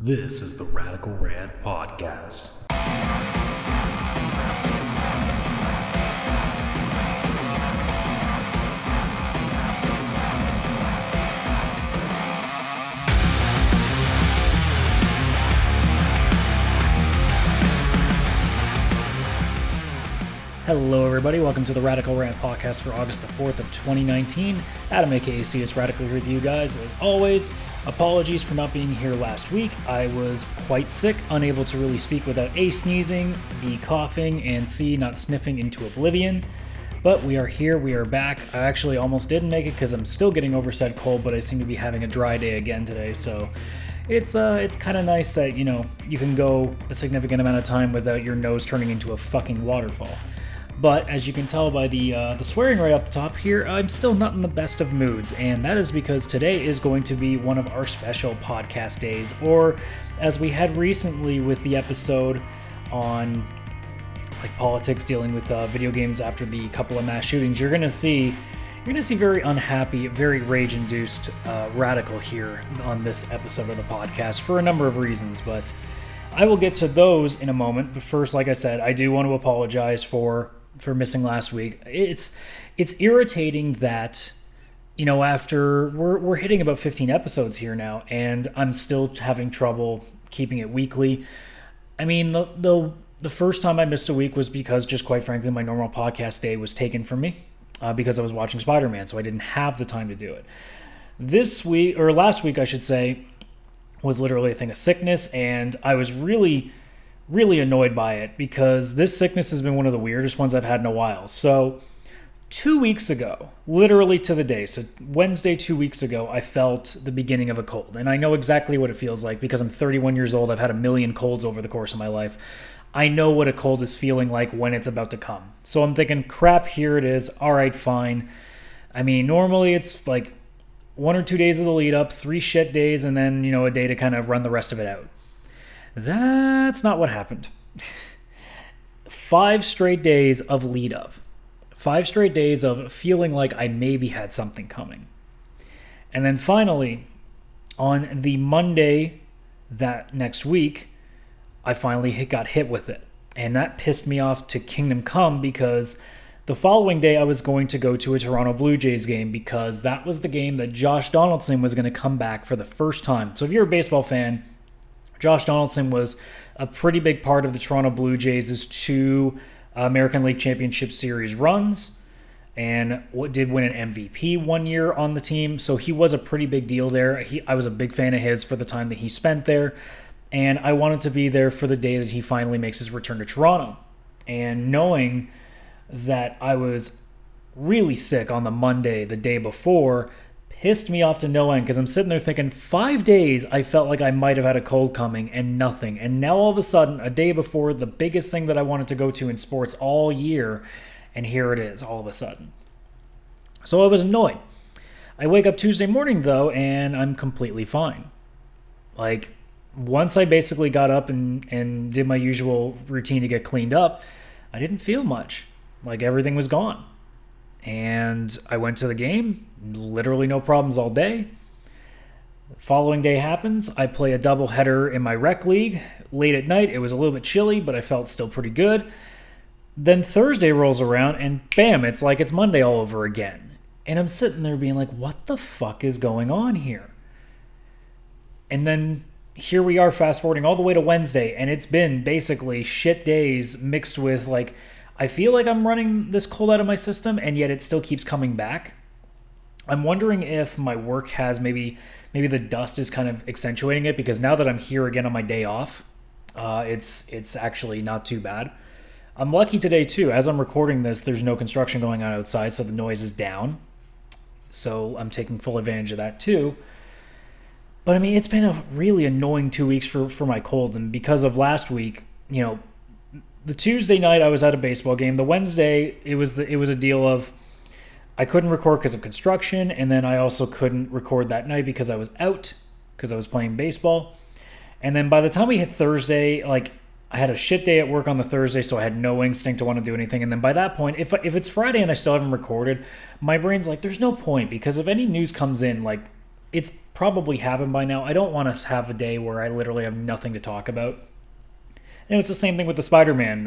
This is the Radical Rant Podcast. Hello everybody, welcome to the Radical Rant Podcast for August the 4th of 2019. Adam aka CSRadical here with you guys. As always, apologies for not being here last week. I was quite sick, unable to really speak without A, sneezing, B, coughing, and C, not sniffing into oblivion. But we are here, we are back. I actually almost didn't make it because I'm still getting over said cold, but I seem to be having a dry day again today, so it's kind of nice that, you can go a significant amount of time without your nose turning into a fucking waterfall. But as you can tell by the swearing right off the top here, I'm still not in the best of moods, and that is because today is going to be one of our special podcast days, or as we had recently with the episode on politics dealing with video games after the couple of mass shootings, you're gonna see very unhappy, very rage-induced Radical here on this episode of the podcast for a number of reasons, but I will get to those in a moment. But first, like I said, I do want to apologize for missing last week. It's irritating that, after we're hitting about 15 episodes here now, and I'm still having trouble keeping it weekly. I mean, the first time I missed a week was because, just quite frankly, my normal podcast day was taken from me because I was watching Spider-Man, so I didn't have the time to do it. This week, or last week, I should say, was literally a thing of sickness, and I was really annoyed by it because this sickness has been one of the weirdest ones I've had in a while. So 2 weeks ago, literally to the day, so Wednesday 2 weeks ago, I felt the beginning of a cold. And I know exactly what it feels like because I'm 31 years old. I've had a million colds over the course of my life. I know what a cold is feeling like when it's about to come. So I'm thinking, crap, here it is. All right, fine. I mean, normally it's like 1 or 2 days of the lead up, 3 shit days, and then, a day to kind of run the rest of it out. That's not what happened. 5 straight days of lead up. 5 straight days of feeling like I maybe had something coming. And then finally, on the Monday that next week, I finally got hit with it. And that pissed me off to kingdom come because the following day I was going to go to a Toronto Blue Jays game because that was the game that Josh Donaldson was going to come back for the first time. So if you're a baseball fan, Josh Donaldson was a pretty big part of the Toronto Blue Jays' 2 American League Championship Series runs and did win an MVP 1 year on the team. So he was a pretty big deal there. I was a big fan of his for the time that he spent there. And I wanted to be there for the day that he finally makes his return to Toronto. And knowing that I was really sick on the Monday, the day before, pissed me off to no end because I'm sitting there thinking 5 days I felt like I might have had a cold coming and nothing. And now all of a sudden, a day before the biggest thing that I wanted to go to in sports all year, and here it is all of a sudden. So I was annoyed. I wake up Tuesday morning though, and I'm completely fine. Once I basically got up and did my usual routine to get cleaned up, I didn't feel much. Everything was gone. And I went to the game, literally no problems all day. The following day happens, I play a doubleheader in my rec league. Late at night, it was a little bit chilly, but I felt still pretty good. Then Thursday rolls around, and bam, it's like it's Monday all over again. And I'm sitting there being like, what the fuck is going on here? And then here we are fast forwarding all the way to Wednesday, and it's been basically shit days mixed with I feel like I'm running this cold out of my system, and yet it still keeps coming back. I'm wondering if my work has maybe the dust is kind of accentuating it, because now that I'm here again on my day off, it's actually not too bad. I'm lucky today too. As I'm recording this, there's no construction going on outside, so the noise is down. So I'm taking full advantage of that too. But I mean, it's been a really annoying 2 weeks for my cold, and because of last week, the Tuesday night I was at a baseball game. The Wednesday it was a deal of I couldn't record because of construction, and then I also couldn't record that night because I was out because I was playing baseball. And then by the time we hit Thursday, I had a shit day at work on the Thursday, so I had no instinct to want to do anything. And then by that point, if it's Friday and I still haven't recorded, my brain's like, there's no point, because if any news comes in, it's probably happened by now. I don't want to have a day where I literally have nothing to talk about. And it's the same thing with the Spider-Man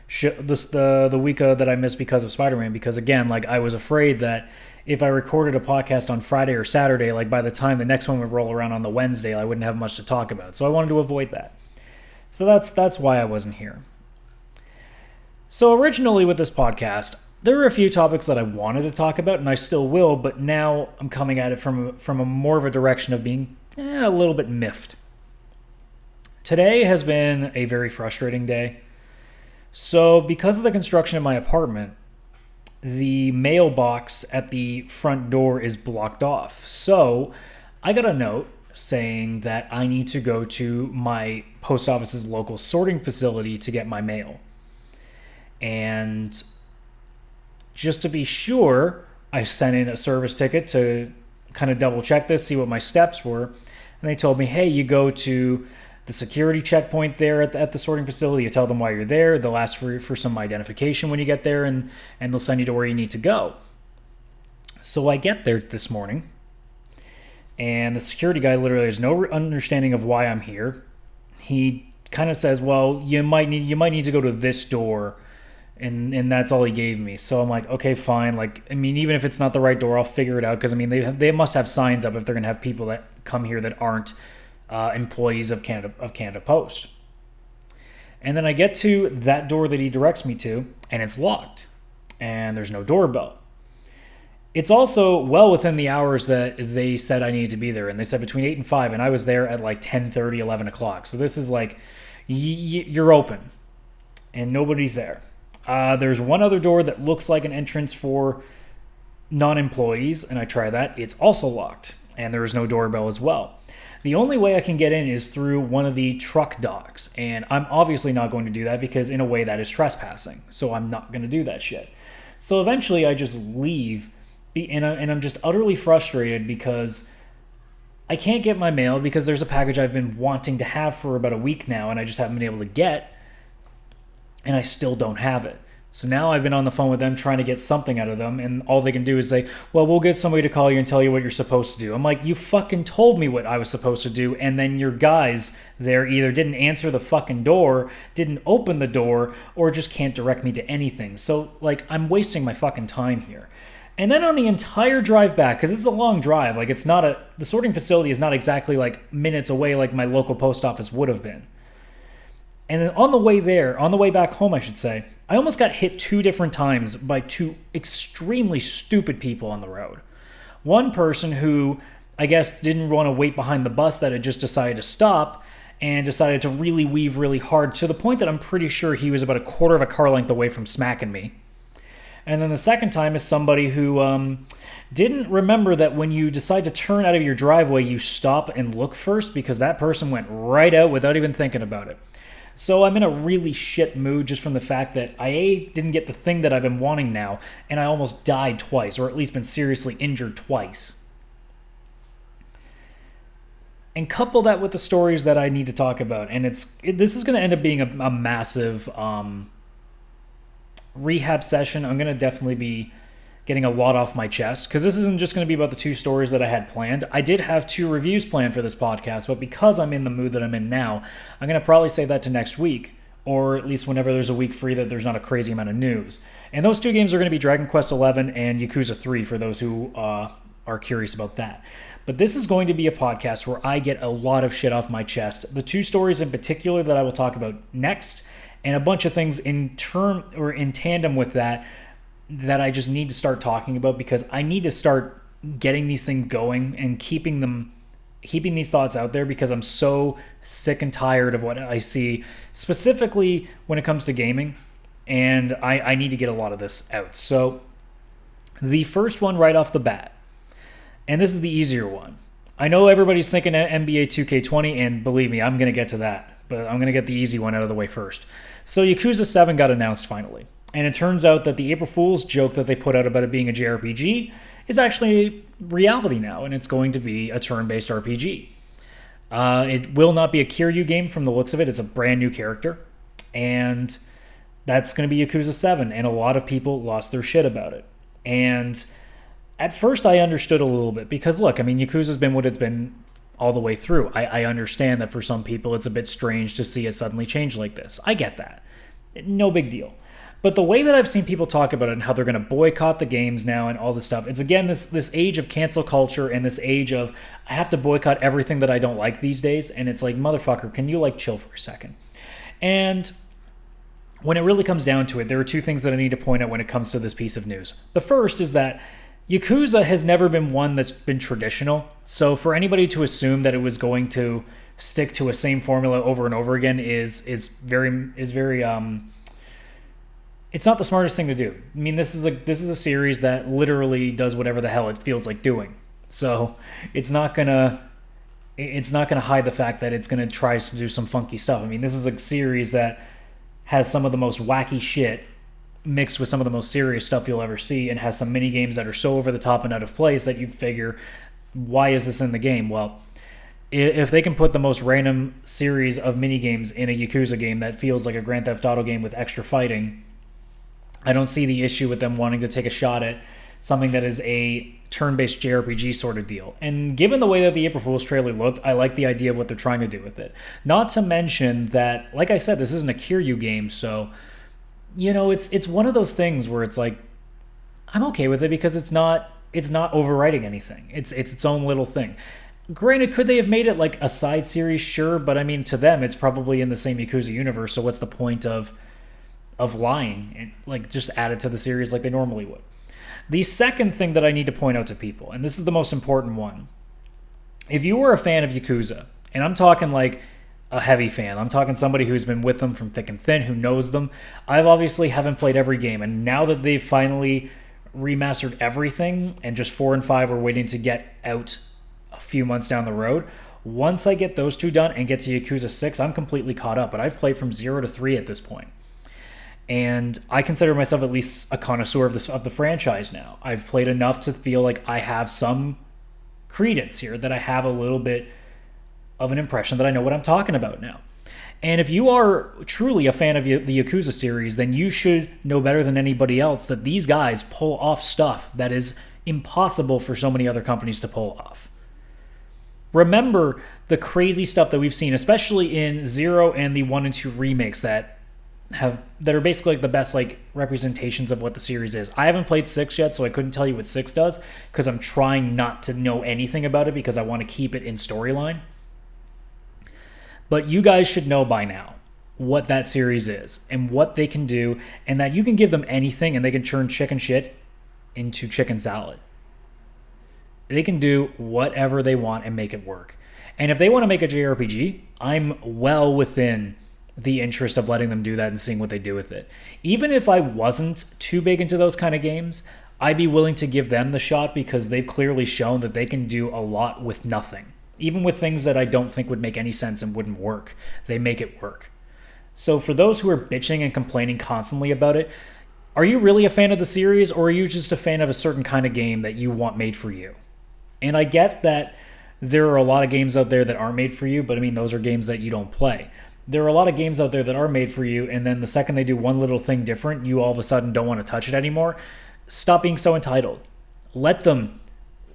the week that I missed because of Spider-Man, because again, like, I was afraid that if I recorded a podcast on Friday or Saturday, like, by the time the next one would roll around on the Wednesday, I wouldn't have much to talk about. So I wanted to avoid that. So that's why I wasn't here. So originally with this podcast, there were a few topics that I wanted to talk about, and I still will, but now I'm coming at it from a more of a direction of being a little bit miffed. Today has been a very frustrating day. So because of the construction of my apartment, the mailbox at the front door is blocked off. So I got a note saying that I need to go to my post office's local sorting facility to get my mail. And just to be sure, I sent in a service ticket to kind of double check this, see what my steps were. And they told me, hey, you go to the security checkpoint there at the sorting facility. You tell them why you're there. They'll ask for some identification when you get there, and they'll send you to where you need to go. So I get there this morning, and the security guy literally has no understanding of why I'm here. He kind of says, well, you might need to go to this door, and that's all he gave me. So I'm like, okay, fine. Like, I mean, even if it's not the right door, I'll figure it out, because I mean, they must have signs up if they're gonna have people that come here that aren't employees of Canada Post. And then I get to that door that he directs me to, and it's locked, and there's no doorbell. It's also well within the hours that they said I needed to be there, and they said between 8 and 5, and I was there at like 10:30, 11 o'clock. So this is like, you're open, and nobody's there. There's one other door that looks like an entrance for non-employees, and I try that. It's also locked, and there is no doorbell as well. The only way I can get in is through one of the truck docks, and I'm obviously not going to do that because in a way that is trespassing, so I'm not going to do that shit. So eventually I just leave, and I'm just utterly frustrated because I can't get my mail because there's a package I've been wanting to have for about a week now, and I just haven't been able to get, and I still don't have it. So now I've been on the phone with them trying to get something out of them, and all they can do is say, well, we'll get somebody to call you and tell you what you're supposed to do. I'm like, you fucking told me what I was supposed to do, and then your guys there either didn't answer the fucking door, didn't open the door, or just can't direct me to anything. So, like, I'm wasting my fucking time here. And then on the entire drive back, because it's a long drive, like, the sorting facility is not exactly, like, minutes away like my local post office would have been. And then on the way back home, I should say, I almost got hit 2 different times by 2 extremely stupid people on the road. One person who, I guess, didn't want to wait behind the bus that had just decided to stop and decided to really weave really hard, to the point that I'm pretty sure he was about a quarter of a car length away from smacking me. And then the second time is somebody who didn't remember that when you decide to turn out of your driveway, you stop and look first, because that person went right out without even thinking about it. So I'm in a really shit mood just from the fact that I didn't get the thing that I've been wanting now, and I almost died twice, or at least been seriously injured twice. And couple that with the stories that I need to talk about, and this is going to end up being a massive rehab session. I'm going to definitely be getting a lot off my chest, because this isn't just going to be about the 2 stories that I had planned. I did have 2 reviews planned for this podcast, but because I'm in the mood that I'm in now, I'm going to probably save that to next week, or at least whenever there's a week free that there's not a crazy amount of news. And those 2 games are going to be Dragon Quest XI and Yakuza 3, for those who are curious about that. But this is going to be a podcast where I get a lot of shit off my chest. The 2 stories in particular that I will talk about next, and a bunch of things in tandem with that I just need to start talking about, because I need to start getting these things going and keeping these thoughts out there, because I'm so sick and tired of what I see, specifically when it comes to gaming, and I need to get a lot of this out. So the first one right off the bat, and this is the easier one. I know everybody's thinking NBA 2K20, and believe me, I'm going to get to that, but I'm going to get the easy one out of the way first. So Yakuza 7 got announced finally. And it turns out that the April Fool's joke that they put out about it being a JRPG is actually reality now, and it's going to be a turn-based RPG. It will not be a Kiryu game from the looks of it. It's a brand new character, and that's going to be Yakuza 7, and a lot of people lost their shit about it. And At first, I understood a little bit because, look, I mean, Yakuza's been what it's been all the way through. I understand that for some people, it's a bit strange to see it suddenly change like this. I get that. No big deal. But the way that I've seen people talk about it and how they're going to boycott the games now and all this stuff, it's again this age of cancel culture and this age of I have to boycott everything that I don't like these days. And it's like, motherfucker, can you like chill for a second? And when it really comes down to it, there are two things that I need to point out when it comes to this piece of news. The first is that Yakuza has never been one that's been traditional. So for anybody to assume that it was going to stick to a same formula over and over again is very it's not the smartest thing to do. I mean, this is a series that literally does whatever the hell it feels like doing. So it's not gonna hide the fact that it's gonna try to do some funky stuff. I mean, this is a series that has some of the most wacky shit mixed with some of the most serious stuff you'll ever see, and has some mini games that are so over the top and out of place that you figure, why is this in the game? Well, if they can put the most random series of mini games in a Yakuza game that feels like a Grand Theft Auto game with extra fighting, I don't see the issue with them wanting to take a shot at something that is a turn-based JRPG sort of deal. And given the way that the April Fool's trailer looked, I like the idea of what they're trying to do with it. Not to mention that, like I said, this isn't a Kiryu game, so it's one of those things where it's like, I'm okay with it because it's not overwriting anything. It's its own little thing. Granted, could they have made it like a side series? Sure, but I mean, to them, it's probably in the same Yakuza universe. So what's the point of lying and like just add it to the series like they normally would? The second thing that I need to point out to people, and this is the most important one, if you were a fan of Yakuza, and I'm talking like a heavy fan. I'm talking somebody who's been with them from thick and thin, who knows them. I've obviously haven't played every game, and now that they've finally remastered everything, and just 4 and 5 are waiting to get out a few months down the road, once I get those two done and get to Yakuza 6, I'm completely caught up. But I've played from 0 to 3 at this point. And I consider myself at least a connoisseur of the franchise now. I've played enough to feel like I have some credence here, that I have a little bit of an impression that I know what I'm talking about now. And if you are truly a fan of the Yakuza series, then you should know better than anybody else that these guys pull off stuff that is impossible for so many other companies to pull off. Remember the crazy stuff that we've seen, especially in 0 and the 1 and 2 remakes that are basically like the best like representations of what the series is. I haven't played 6 yet, so I couldn't tell you what 6 does because I'm trying not to know anything about it because I want to keep it in storyline. But you guys should know by now what that series is and what they can do, and that you can give them anything and they can turn chicken shit into chicken salad. They can do whatever they want and make it work. And if they want to make a JRPG, I'm well within the interest of letting them do that and seeing what they do with it. Even if I wasn't too big into those kind of games, I'd be willing to give them the shot because they've clearly shown that they can do a lot with nothing. Even with things that I don't think would make any sense and wouldn't work, they make it work. So for those who are bitching and complaining constantly about it, are you really a fan of the series, or are you just a fan of a certain kind of game that you want made for you? And I get that there are a lot of games out there that aren't made for you, but I mean, those are games that you don't play. There are a lot of games out there that are made for you, and then the second they do one little thing different, you all of a sudden don't want to touch it anymore. Stop being so entitled. Let them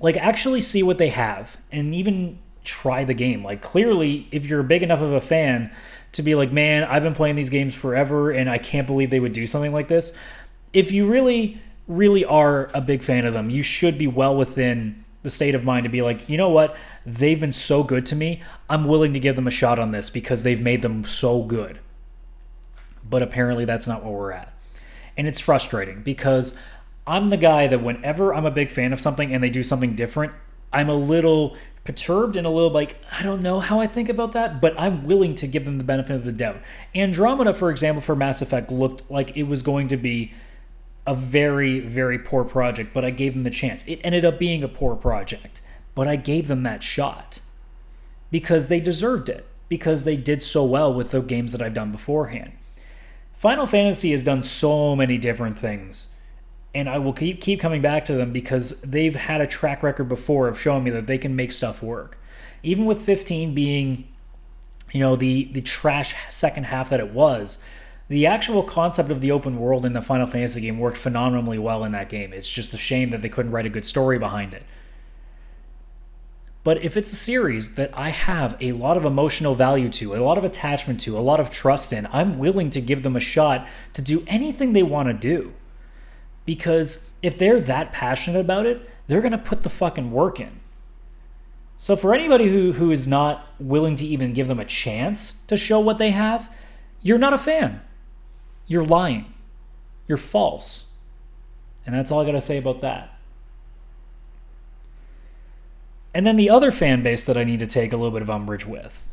actually see what they have and even try the game. Like, clearly, if you're big enough of a fan to be like, man, I've been playing these games forever and I can't believe they would do something like this. If you really, really are a big fan of them, you should be well within the state of mind to be like, you know what? They've been so good to me. I'm willing to give them a shot on this because they've made them so good. But apparently that's not where we're at. And it's frustrating because I'm the guy that whenever I'm a big fan of something and they do something different, I'm a little perturbed and a little like, I don't know how I think about that, but I'm willing to give them the benefit of the doubt. Andromeda, for example, for Mass Effect looked like it was going to be a very, very poor project, but I gave them the chance. It ended up being a poor project, but I gave them that shot because they deserved it, because they did so well with the games that I've done beforehand. Final Fantasy has done so many different things, and I will keep coming back to them because they've had a track record before of showing me that they can make stuff work. Even with 15 being, the trash second half that it was, The actual concept of the open world in the Final Fantasy game worked phenomenally well in that game. It's just a shame that they couldn't write a good story behind it. But if it's a series that I have a lot of emotional value to, a lot of attachment to, a lot of trust in, I'm willing to give them a shot to do anything they want to do. Because if they're that passionate about it, they're going to put the fucking work in. So for anybody who is not willing to even give them a chance to show what they have, you're not a fan. You're lying. You're false. And that's all I got to say about that. And then the other fan base that I need to take a little bit of umbrage with.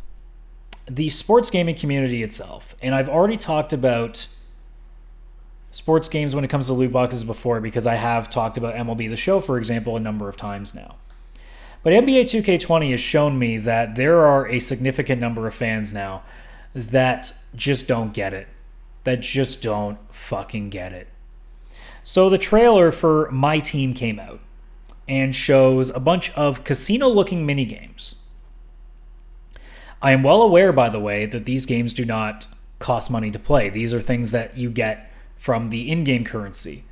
The sports gaming community itself. And I've already talked about sports games when it comes to loot boxes before, because I have talked about MLB The Show, for example, a number of times now. But NBA 2K20 has shown me that there are a significant number of fans now that just don't get it. That just don't fucking get it. So the trailer for My Team came out and shows a bunch of casino-looking minigames. I am well aware, by the way, that these games do not cost money to play. These are things that you get from the in-game currency.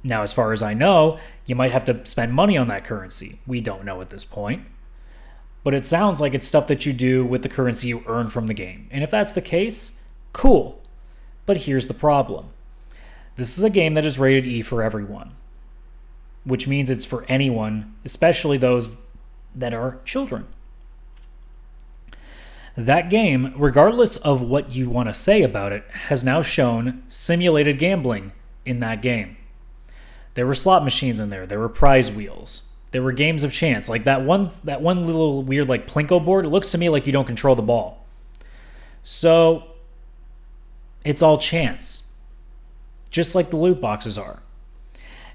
Now, as far as I know, you might have to spend money on that currency. We don't know at this point. But it sounds like it's stuff that you do with the currency you earn from the game. And if that's the case, cool. But here's the problem. This is a game that is rated E for everyone, which means it's for anyone, especially those that are children. That game, regardless of what you want to say about it, has now shown simulated gambling in that game. There were slot machines in there. There were prize wheels. There were games of chance. Like that one little weird like Plinko board, it looks to me like you don't control the ball. So it's all chance, just like the loot boxes are.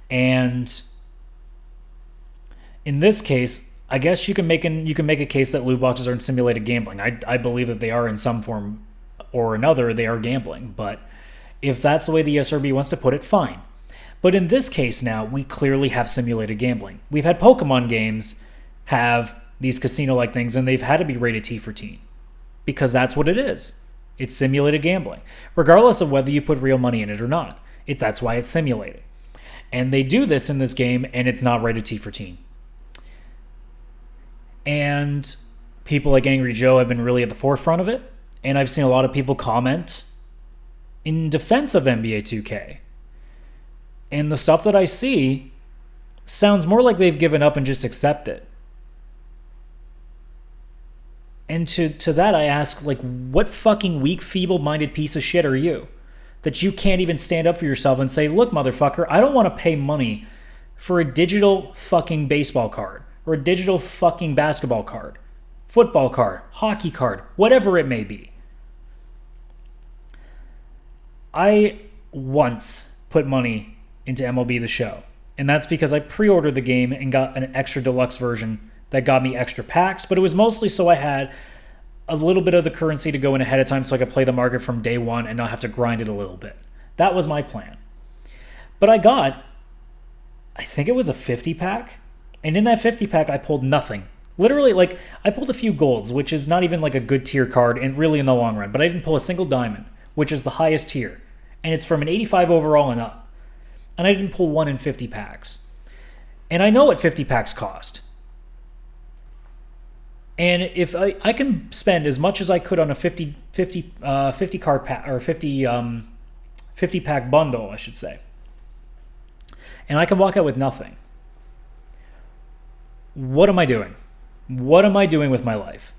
And in this case, I guess you can make a case that loot boxes are simulated gambling. I believe that they are in some form or another. They are gambling, but if that's the way the ESRB wants to put it, fine. But in this case now, we clearly have simulated gambling. We've had Pokemon games have these casino-like things, and they've had to be rated T for teen because that's what it is. It's simulated gambling, regardless of whether you put real money in it or not. That's why it's simulated. And they do this in this game, and it's not rated T for teen. And people like Angry Joe have been really at the forefront of it. And I've seen a lot of people comment in defense of NBA 2K. And the stuff that I see sounds more like they've given up and just accept it. And to that I ask, like, what fucking weak, feeble-minded piece of shit are you? That you can't even stand up for yourself and say, look, motherfucker, I don't want to pay money for a digital fucking baseball card. Or a digital fucking basketball card, football card, hockey card, whatever it may be. I once put money into MLB The Show, and that's because I pre-ordered the game and got an extra deluxe version that got me extra packs, but it was mostly so I had a little bit of the currency to go in ahead of time so I could play the market from day one and not have to grind it a little bit. That was my plan. But I think it was a 50 pack. And in that 50 pack, I pulled nothing. Literally, like, I pulled a few golds, which is not even like a good tier card and really in the long run. But I didn't pull a single diamond, which is the highest tier. And it's from an 85 overall and up. And I didn't pull one in 50 packs. And I know what 50 packs cost. And if I can spend as much as I could on a 50 card pack, or 50 pack bundle, I should say. And I can walk out with nothing. What am I doing? What am I doing with my life?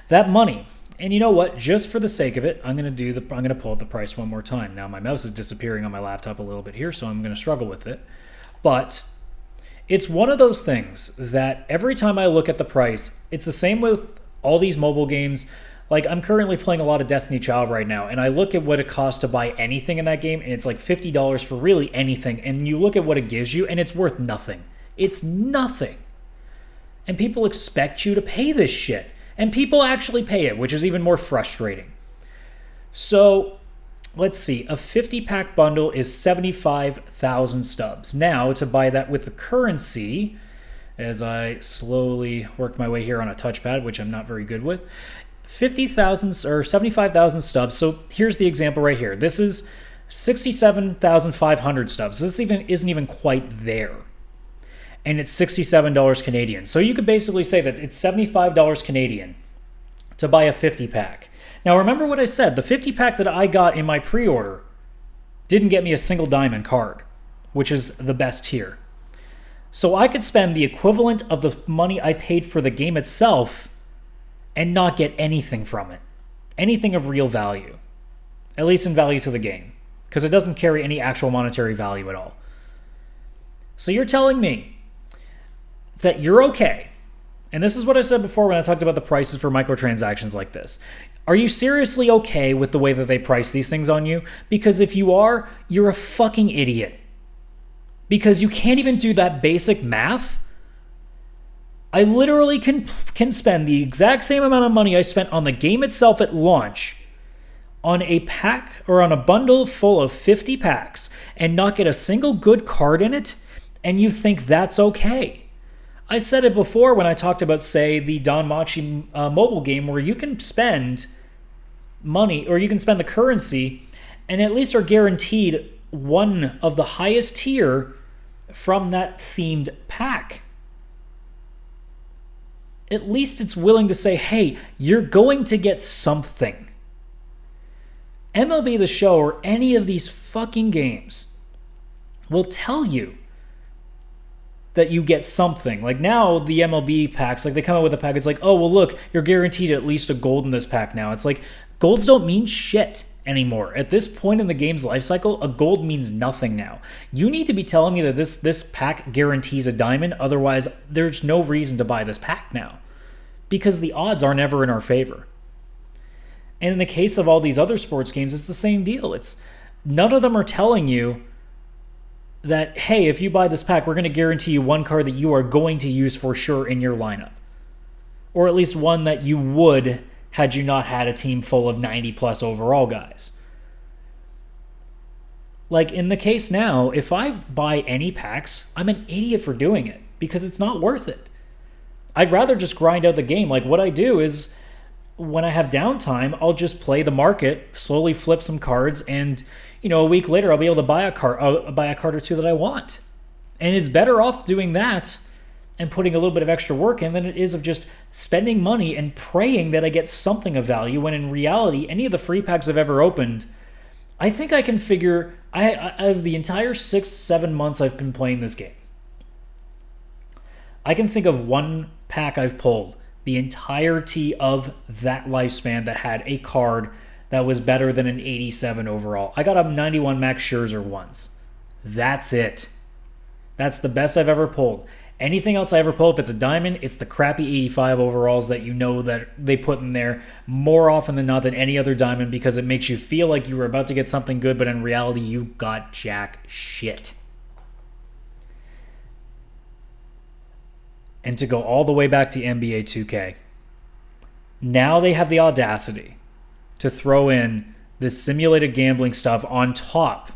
That money, and you know what? Just for the sake of it, I'm gonna pull up the price one more time. Now my mouse is disappearing on my laptop a little bit here, so I'm gonna struggle with it. But it's one of those things that every time I look at the price, it's the same with all these mobile games. Like, I'm currently playing a lot of Destiny Child right now, and I look at what it costs to buy anything in that game, and it's like $50 for really anything. And you look at what it gives you, and it's worth nothing. It's nothing. And people expect you to pay this shit. And people actually pay it, which is even more frustrating. So, let's see. A 50-pack bundle is 75,000 stubs. Now, to buy that with the currency, as I slowly work my way here on a touchpad, which I'm not very good with, 50,000 or 75,000 stubs. So here's the example right here. This is 67,500 stubs. This isn't even quite there. And it's $67 Canadian. So you could basically say that it's $75 Canadian to buy a 50 pack. Now remember what I said, the 50 pack that I got in my pre-order didn't get me a single diamond card, which is the best tier. So I could spend the equivalent of the money I paid for the game itself and not get anything from it. Anything of real value. At least in value to the game. Because it doesn't carry any actual monetary value at all. So you're telling me that you're okay. And this is what I said before when I talked about the prices for microtransactions like this. Are you seriously okay with the way that they price these things on you? Because if you are, you're a fucking idiot. Because you can't even do that basic math. I literally can spend the exact same amount of money I spent on the game itself at launch on a pack or on a bundle full of 50 packs and not get a single good card in it, and you think that's okay. I said it before when I talked about, say, the Don Machi mobile game where you can spend money or you can spend the currency and at least are guaranteed one of the highest tier from that themed pack. At least it's willing to say, hey, you're going to get something. MLB The Show or any of these fucking games will tell you that you get something. Like now, the MLB packs, like they come out with a pack, it's like, oh, well, look, you're guaranteed at least a gold in this pack now. It's like, golds don't mean shit anymore. At this point in the game's life cycle, a gold means nothing now. You need to be telling me that this pack guarantees a diamond, otherwise there's no reason to buy this pack now. Because the odds are never in our favor. And in the case of all these other sports games, it's the same deal. It's none of them are telling you that, hey, if you buy this pack, we're going to guarantee you one card that you are going to use for sure in your lineup. Or at least one that you would had you not had a team full of 90 plus overall guys. Like in the case now, if I buy any packs, I'm an idiot for doing it because it's not worth it. I'd rather just grind out the game. Like what I do is when I have downtime, I'll just play the market, slowly flip some cards, and a week later I'll be able to buy a card or two that I want. And it's better off doing that and putting a little bit of extra work in than it is of just spending money and praying that I get something of value when in reality, any of the free packs I've ever opened, I think I can figure, out of the entire 6-7 months I've been playing this game, I can think of one pack I've pulled the entirety of that lifespan that had a card that was better than an 87 overall. I got a 91 Max Scherzer once. That's it. That's the best I've ever pulled. Anything else I ever pull, if it's a diamond, it's the crappy 85 overalls that you know that they put in there more often than not than any other diamond because it makes you feel like you were about to get something good, but in reality, you got jack shit. And to go all the way back to NBA 2K, now they have the audacity to throw in this simulated gambling stuff on top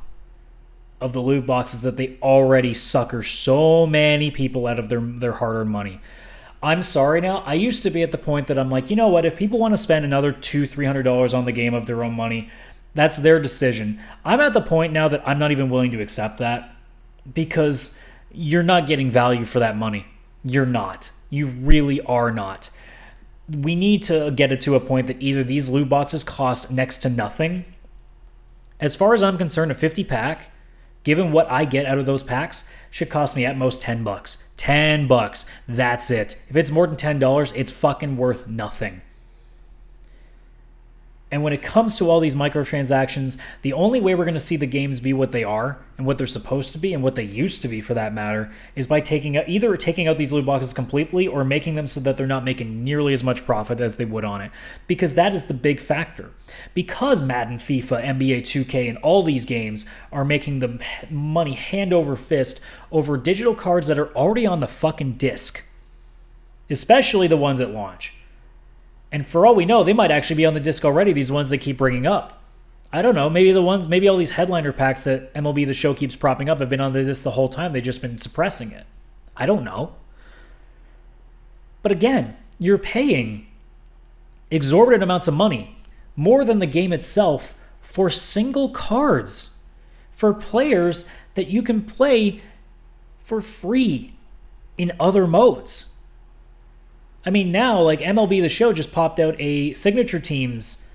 of the loot boxes that they already sucker so many people out of their hard-earned money. I'm sorry now. I used to be at the point that I'm like, you know what? If people want to spend another $200-$300 on the game of their own money, that's their decision. I'm at the point now that I'm not even willing to accept that because you're not getting value for that money. You're not. You really are not. We need to get it to a point that either these loot boxes cost next to nothing. As far as I'm concerned, a 50 pack, given what I get out of those packs, should cost me at most $10. $10. That's it. If it's more than $10, it's fucking worth nothing. And when it comes to all these microtransactions, the only way we're going to see the games be what they are and what they're supposed to be and what they used to be for that matter is by either taking out these loot boxes completely or making them so that they're not making nearly as much profit as they would on it. Because that is the big factor. Because Madden, FIFA, NBA 2K, and all these games are making the money hand over fist over digital cards that are already on the fucking disc. Especially the ones at launch. And for all we know, they might actually be on the disc already, these ones they keep bringing up. I don't know, maybe all these headliner packs that MLB The Show keeps propping up have been on the disc the whole time. They've just been suppressing it. I don't know. But again, you're paying exorbitant amounts of money, more than the game itself, for single cards, for players that you can play for free in other modes. I mean, now, like, MLB The Show just popped out a signature teams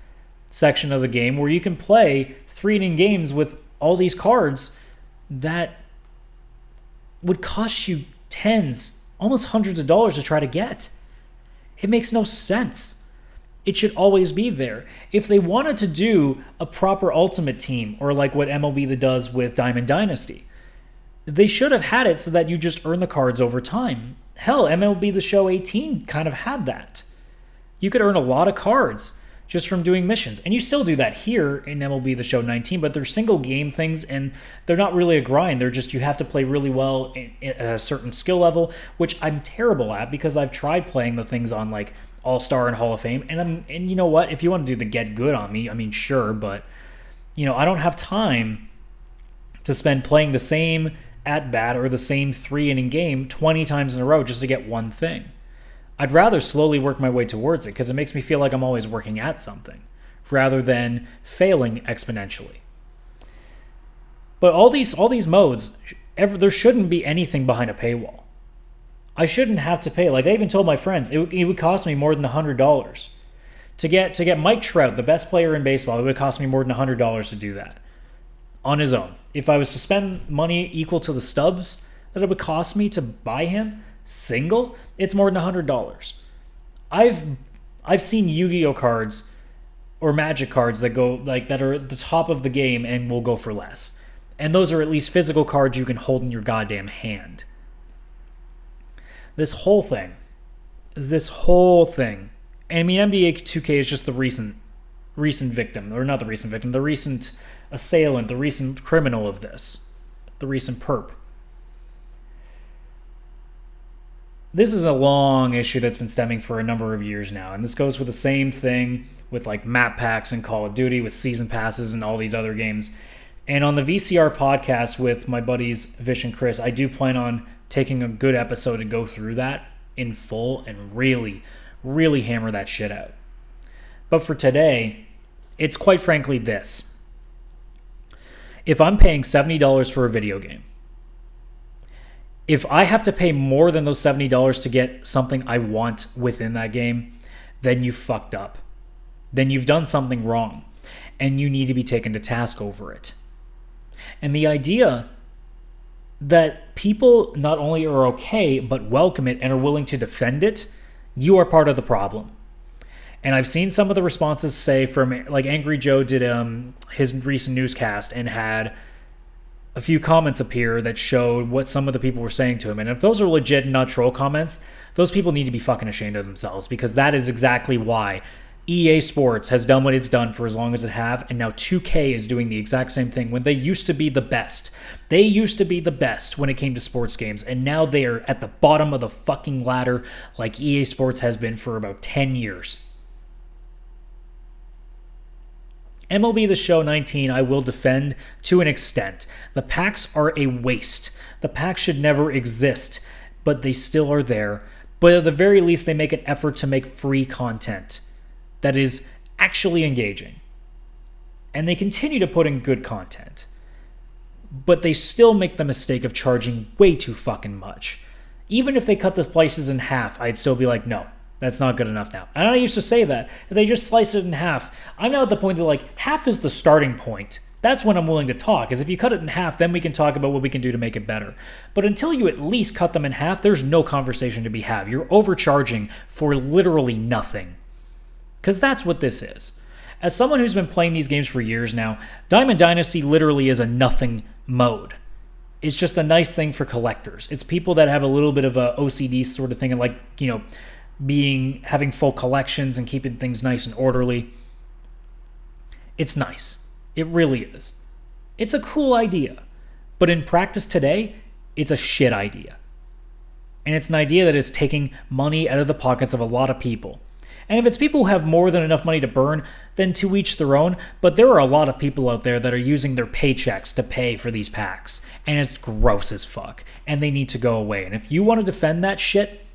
section of the game where you can play 3-inning games with all these cards that would cost you tens, almost hundreds of dollars to try to get. It makes no sense. It should always be there. If they wanted to do a proper Ultimate Team, or like what MLB does with Diamond Dynasty, they should have had it so that you just earn the cards over time. Hell, MLB The Show 18 kind of had that. You could earn a lot of cards just from doing missions. And you still do that here in MLB The Show 19, but they're single game things, and they're not really a grind. They're just, you have to play really well at a certain skill level, which I'm terrible at because I've tried playing the things on like All-Star and Hall of Fame. And you know what? If you want to do the get good on me, I mean, sure, but I don't have time to spend playing the same at-bat or the same 3-inning game 20 times in a row just to get one thing. I'd rather slowly work my way towards it because it makes me feel like I'm always working at something rather than failing exponentially. But all these modes, there shouldn't be anything behind a paywall. I shouldn't have to pay. Like, I even told my friends, it would cost me more than $100 to get Mike Trout, the best player in baseball. It would cost me more than $100 to do that on his own. If I was to spend money equal to the stubs that it would cost me to buy him single, it's more than $100. I've seen Yu-Gi-Oh cards or Magic cards that go like that are at the top of the game and will go for less. And those are at least physical cards you can hold in your goddamn hand. This whole thing. I mean, NBA 2K is just the recent victim, or not the recent victim, the recent assailant, the recent criminal of this, the recent perp. This is a long issue that's been stemming for a number of years now, and this goes with the same thing with like map packs and Call of Duty, with season passes and all these other games. And on the VCR podcast with my buddies Vish and Chris, I do plan on taking a good episode to go through that in full and really, really hammer that shit out. But for today, it's quite frankly this. If I'm paying $70 for a video game, if I have to pay more than those $70 to get something I want within that game, then you fucked up. Then you've done something wrong, and you need to be taken to task over it. And the idea that people not only are okay, but welcome it and are willing to defend it, you are part of the problem. And I've seen some of the responses say from, like, Angry Joe did his recent newscast and had a few comments appear that showed what some of the people were saying to him. And if those are legit and not troll comments, those people need to be fucking ashamed of themselves, because that is exactly why EA Sports has done what it's done for as long as it have, and now 2K is doing the exact same thing when they used to be the best. They used to be the best when it came to sports games, and now they are at the bottom of the fucking ladder like EA Sports has been for about 10 years. MLB The Show 19, I will defend to an extent. The packs are a waste. The packs should never exist, but they still are there. But at the very least, they make an effort to make free content that is actually engaging. And they continue to put in good content. But they still make the mistake of charging way too fucking much. Even if they cut the prices in half, I'd still be like, no, that's not good enough now. And I used to say that. If they just slice it in half, I'm now at the point that, like, half is the starting point. That's when I'm willing to talk, is if you cut it in half, then we can talk about what we can do to make it better. But until you at least cut them in half, there's no conversation to be had. You're overcharging for literally nothing. Because that's what this is. As someone who's been playing these games for years now, Diamond Dynasty literally is a nothing mode. It's just a nice thing for collectors. It's people that have a little bit of a OCD sort of thing, and, like, you know, having full collections and keeping things nice and orderly. It's nice. It really is. It's a cool idea. But in practice today, it's a shit idea. And it's an idea that is taking money out of the pockets of a lot of people. And if it's people who have more than enough money to burn, then to each their own. But there are a lot of people out there that are using their paychecks to pay for these packs. And it's gross as fuck. And they need to go away. And if you want to defend that shit,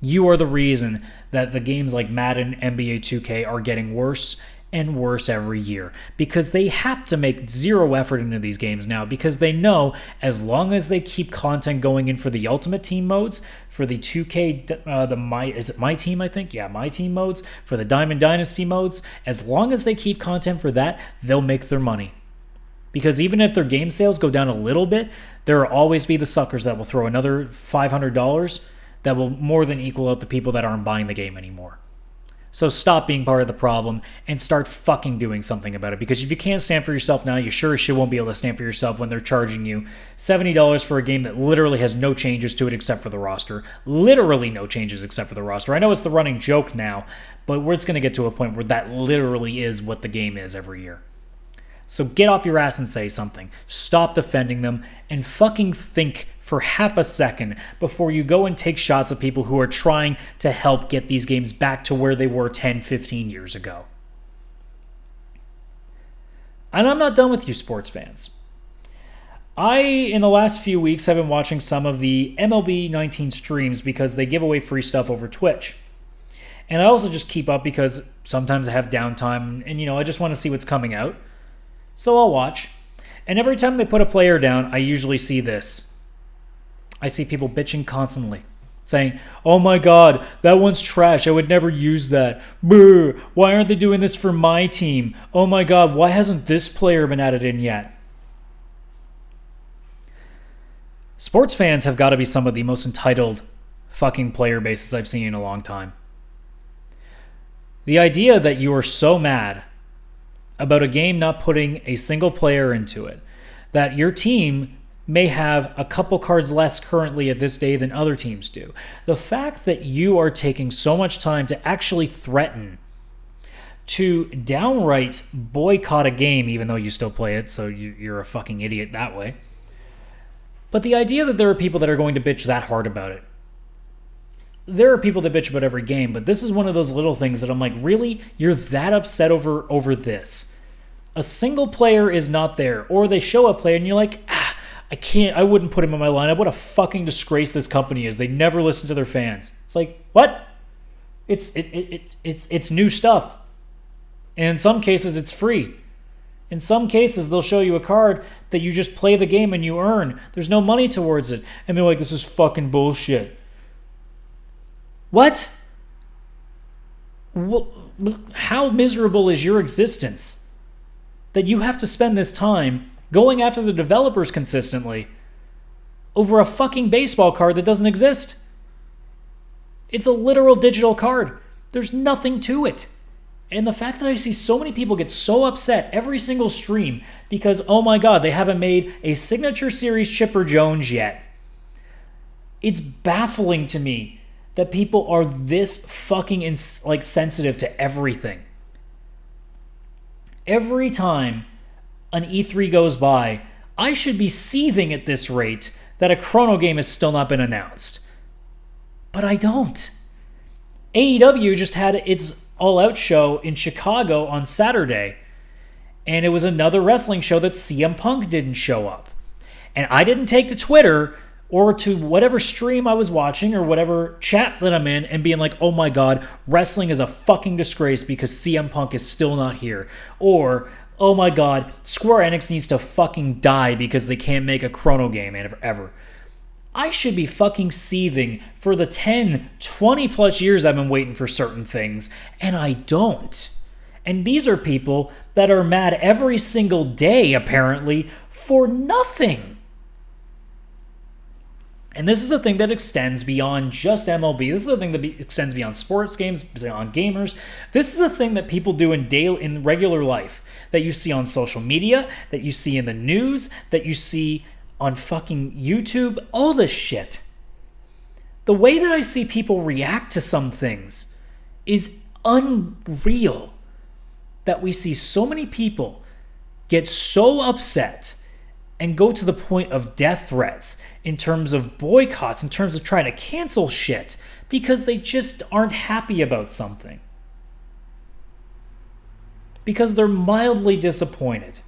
You are the reason that the games like Madden, NBA 2K are getting worse and worse every year, because they have to make zero effort into these games now, because they know as long as they keep content going in for the Ultimate Team modes, for the 2K, is it My Team, I think? Yeah, My Team modes, for the Diamond Dynasty modes, as long as they keep content for that, they'll make their money. Because even if their game sales go down a little bit, there will always be the suckers that will throw another $500 that will more than equal out the people that aren't buying the game anymore. So stop being part of the problem and start fucking doing something about it. Because if you can't stand for yourself now, you sure as shit won't be able to stand for yourself when they're charging you $70 for a game that literally has no changes to it except for the roster. Literally no changes except for the roster. I know it's the running joke now, but it's going to get to a point where that literally is what the game is every year. So get off your ass and say something. Stop defending them and fucking think for half a second before you go and take shots at people who are trying to help get these games back to where they were 10, 15 years ago. And I'm not done with you, sports fans. In the last few weeks, have been watching some of the MLB 19 streams because they give away free stuff over Twitch. And I also just keep up because sometimes I have downtime and, I just want to see what's coming out. So I'll watch. And every time they put a player down, I usually see this. I see people bitching constantly, saying, "Oh my god, that one's trash. I would never use that. Brr, why aren't they doing this for my team? Oh my god, why hasn't this player been added in yet?" Sports fans have got to be some of the most entitled fucking player bases I've seen in a long time. The idea that you are so mad about a game not putting a single player into it, that your team may have a couple cards less currently at this day than other teams do. The fact that you are taking so much time to actually threaten to downright boycott a game, even though you still play it, so you're a fucking idiot that way. But the idea that there are people that are going to bitch that hard about it. There are people that bitch about every game, but this is one of those little things that I'm like, really? You're that upset over this? A single player is not there, or they show a player and you're like, I wouldn't put him in my lineup. What a fucking disgrace this company is. They never listen to their fans. It's like, what? It's new stuff. And in some cases, it's free. In some cases, they'll show you a card that you just play the game and you earn. There's no money towards it. And they're like, this is fucking bullshit. What? How miserable is your existence that you have to spend this time going after the developers consistently over a fucking baseball card that doesn't exist? It's a literal digital card. There's nothing to it. And the fact that I see so many people get so upset every single stream because, oh my god, they haven't made a Signature Series Chipper Jones yet. It's baffling to me that people are this fucking sensitive to everything. Every time an E3 goes by, I should be seething at this rate that a Chrono game has still not been announced. But I don't. AEW just had its all-out show in Chicago on Saturday, and it was another wrestling show that CM Punk didn't show up. And I didn't take to Twitter or to whatever stream I was watching or whatever chat that I'm in and being like, oh my god, wrestling is a fucking disgrace because CM Punk is still not here. Or, oh my god, Square Enix needs to fucking die because they can't make a Chrono game ever. I should be fucking seething for the 10, 20 plus years I've been waiting for certain things, and I don't. And these are people that are mad every single day, apparently, for nothing. And this is a thing that extends beyond just MLB. This is a thing that extends beyond sports games, beyond gamers. This is a thing that people do in regular life, that you see on social media, that you see in the news, that you see on fucking YouTube, all this shit. The way that I see people react to some things is unreal. That we see so many people get so upset and go to the point of death threats, in terms of boycotts, in terms of trying to cancel shit, because they just aren't happy about something. Because they're mildly disappointed.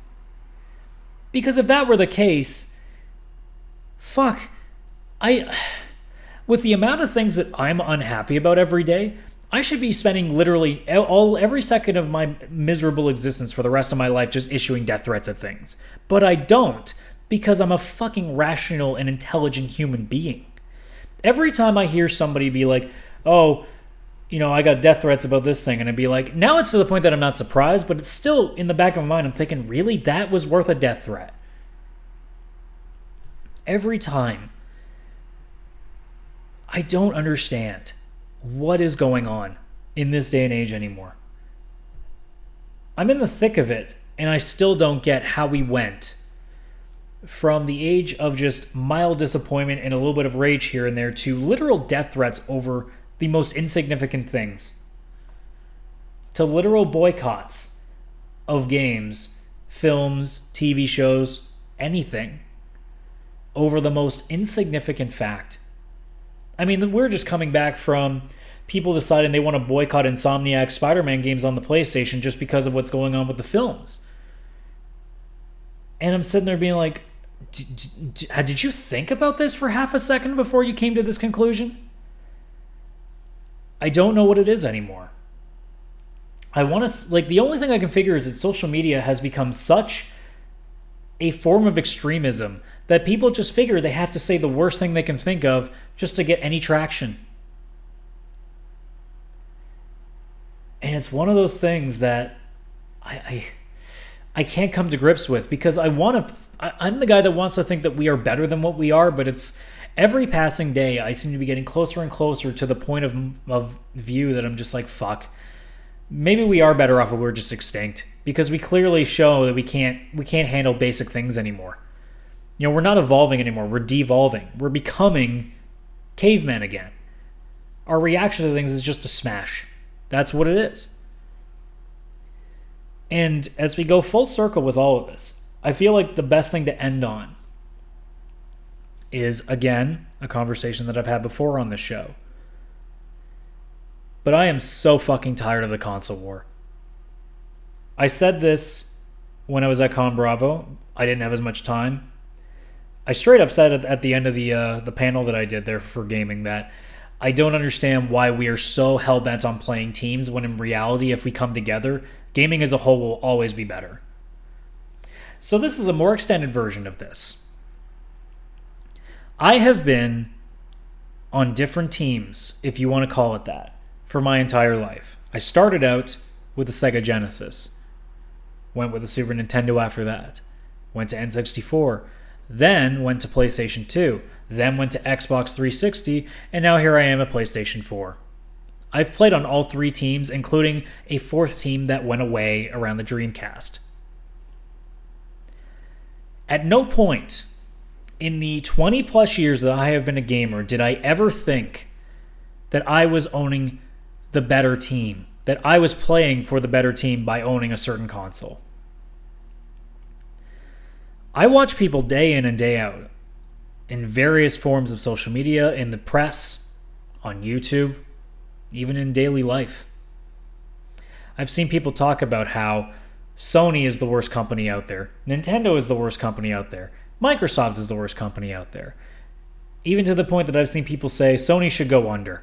Because if that were the case, fuck, With the amount of things that I'm unhappy about every day, I should be spending literally every second of my miserable existence for the rest of my life just issuing death threats at things. But I don't, because I'm a fucking rational and intelligent human being. Every time I hear somebody be like, oh, I got death threats about this thing, and I'd be like, now it's to the point that I'm not surprised, but it's still in the back of my mind, I'm thinking, really? That was worth a death threat? Every time. I don't understand what is going on in this day and age anymore. I'm in the thick of it, and I still don't get how we went from the age of just mild disappointment and a little bit of rage here and there to literal death threats over the most insignificant things, to literal boycotts of games, films, TV shows, anything, over the most insignificant fact. I mean, we're just coming back from people deciding they want to boycott Insomniac's Spider-Man games on the PlayStation just because of what's going on with the films. And I'm sitting there being like, did you think about this for half a second before you came to this conclusion? I don't know what it is anymore. I want to, the only thing I can figure is that social media has become such a form of extremism that people just figure they have to say the worst thing they can think of just to get any traction. And it's one of those things that I can't come to grips with, because I'm the guy that wants to think that we are better than what we are, but it's every passing day I seem to be getting closer and closer to the point of view that I'm just like, fuck. Maybe we are better off if we're just extinct, because we clearly show that we can't handle basic things anymore. We're not evolving anymore. We're devolving. We're becoming cavemen again. Our reaction to things is just to smash. That's what it is. And as we go full circle with all of this, I feel like the best thing to end on is, again, a conversation that I've had before on this show. But I am so fucking tired of the console war. I said this when I was at Con Bravo. I didn't have as much time. I straight up said at the end of the panel that I did there for gaming that I don't understand why we are so hell-bent on playing teams when in reality, if we come together, gaming as a whole will always be better. So this is a more extended version of this. I have been on different teams, if you want to call it that, for my entire life. I started out with the Sega Genesis. Went with the Super Nintendo after that. Went to N64. Then went to PlayStation 2. Then went to Xbox 360. And now here I am at PlayStation 4. I've played on all three teams, including a fourth team that went away around the Dreamcast. At no point in the 20 plus years that I have been a gamer did I ever think that I was owning the better team, that I was playing for the better team by owning a certain console. I watch people day in and day out in various forms of social media, in the press, on YouTube, even in daily life. I've seen people talk about how Sony is the worst company out there, Nintendo is the worst company out there, Microsoft is the worst company out there. Even to the point that I've seen people say Sony should go under,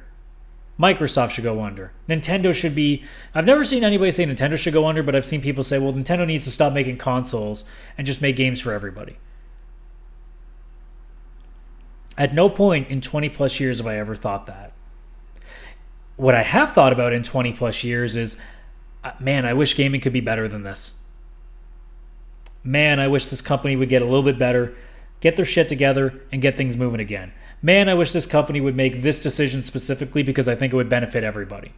Microsoft should go under, Nintendo should be... I've never seen anybody say Nintendo should go under, but I've seen people say, well, Nintendo needs to stop making consoles and just make games for everybody. At no point in 20 plus years have I ever thought that. What I have thought about in 20 plus years is, man, I wish gaming could be better than this. Man, I wish this company would get a little bit better, get their shit together, and get things moving again. Man, I wish this company would make this decision specifically because I think it would benefit everybody.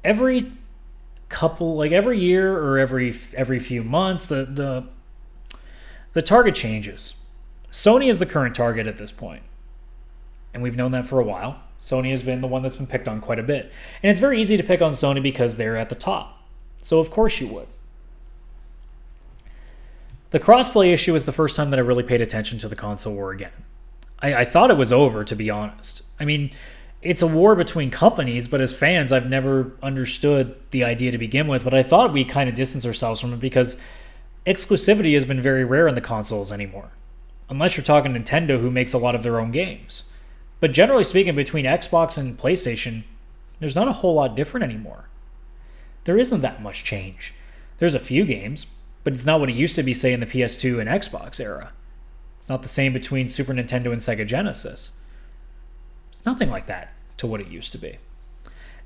Every year or every few months, the target changes. Sony is the current target at this point, and we've known that for a while. Sony has been the one that's been picked on quite a bit. And it's very easy to pick on Sony because they're at the top. So of course you would. The crossplay issue is the first time that I really paid attention to the console war again. I thought it was over, to be honest. I mean, it's a war between companies, but as fans, I've never understood the idea to begin with. But I thought we kind of distanced ourselves from it because exclusivity has been very rare in the consoles anymore. Unless you're talking Nintendo, who makes a lot of their own games. But generally speaking, between Xbox and PlayStation, there's not a whole lot different anymore. There isn't that much change. There's a few games, but it's not what it used to be, say, in the PS2 and Xbox era. It's not the same between Super Nintendo and Sega Genesis. It's nothing like that to what it used to be.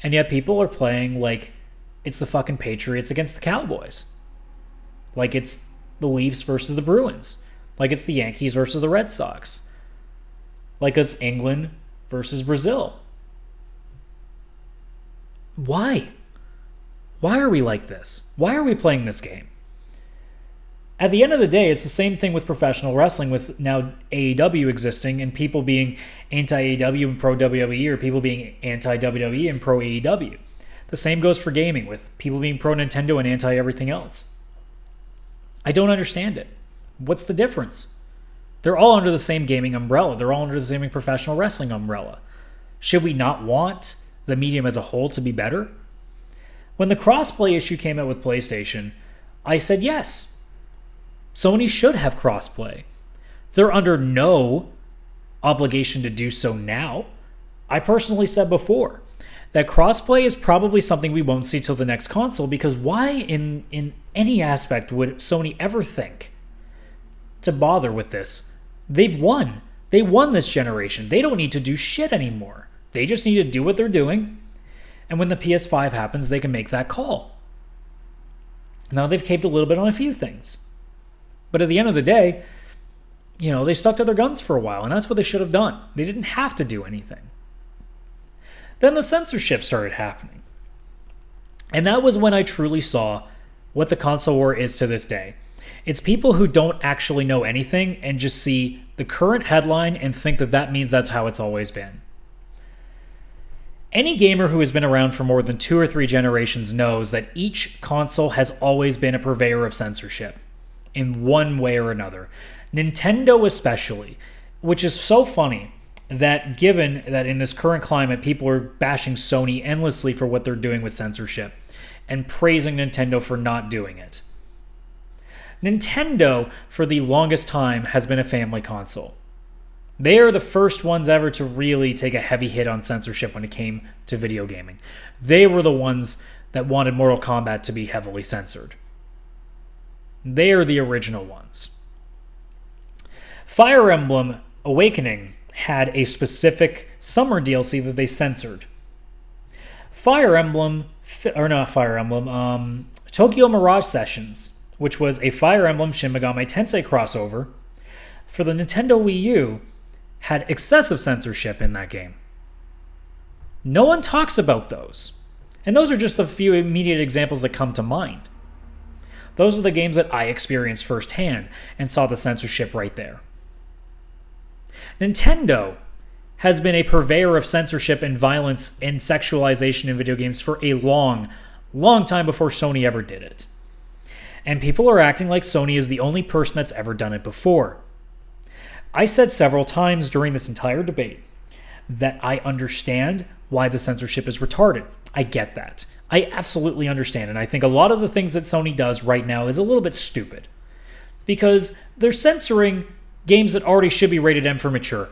And yet people are playing like it's the fucking Patriots against the Cowboys. Like it's the Leafs versus the Bruins. Like it's the Yankees versus the Red Sox. Like it's England versus Brazil. Why? Why are we like this? Why are we playing this game? At the end of the day, it's the same thing with professional wrestling, with now AEW existing and people being anti-AEW and pro-WWE, or people being anti-WWE and pro-AEW. The same goes for gaming, with people being pro-Nintendo and anti-everything else. I don't understand it. What's the difference? They're all under the same gaming umbrella. They're all under the same professional wrestling umbrella. Should we not want the medium as a whole to be better? When the crossplay issue came out with PlayStation, I said yes. Sony should have crossplay. They're under no obligation to do so now. I personally said before that crossplay is probably something we won't see till the next console, because why in any aspect would Sony ever think to bother with this? They've won. They won this generation. They don't need to do shit anymore. They just need to do what they're doing. And when the PS5 happens, they can make that call. Now they've caved a little bit on a few things. But at the end of the day, they stuck to their guns for a while, and that's what they should have done. They didn't have to do anything. Then the censorship started happening. And that was when I truly saw what the console war is to this day. It's people who don't actually know anything and just see the current headline and think that that means that's how it's always been. Any gamer who has been around for more than 2 or 3 generations knows that each console has always been a purveyor of censorship in one way or another. Nintendo especially, which is so funny that given that in this current climate, people are bashing Sony endlessly for what they're doing with censorship and praising Nintendo for not doing it. Nintendo, for the longest time, has been a family console. They are the first ones ever to really take a heavy hit on censorship when it came to video gaming. They were the ones that wanted Mortal Kombat to be heavily censored. They are the original ones. Fire Emblem Awakening had a specific summer DLC that they censored. Tokyo Mirage Sessions, which was a Fire Emblem Shin Megami Tensei crossover for the Nintendo Wii U, had excessive censorship in that game. No one talks about those. And those are just a few immediate examples that come to mind. Those are the games that I experienced firsthand and saw the censorship right there. Nintendo has been a purveyor of censorship and violence and sexualization in video games for a long, long time before Sony ever did it. And people are acting like Sony is the only person that's ever done it before. I said several times during this entire debate that I understand why the censorship is retarded. I get that. I absolutely understand. And I think a lot of the things that Sony does right now is a little bit stupid, because they're censoring games that already should be rated M for mature.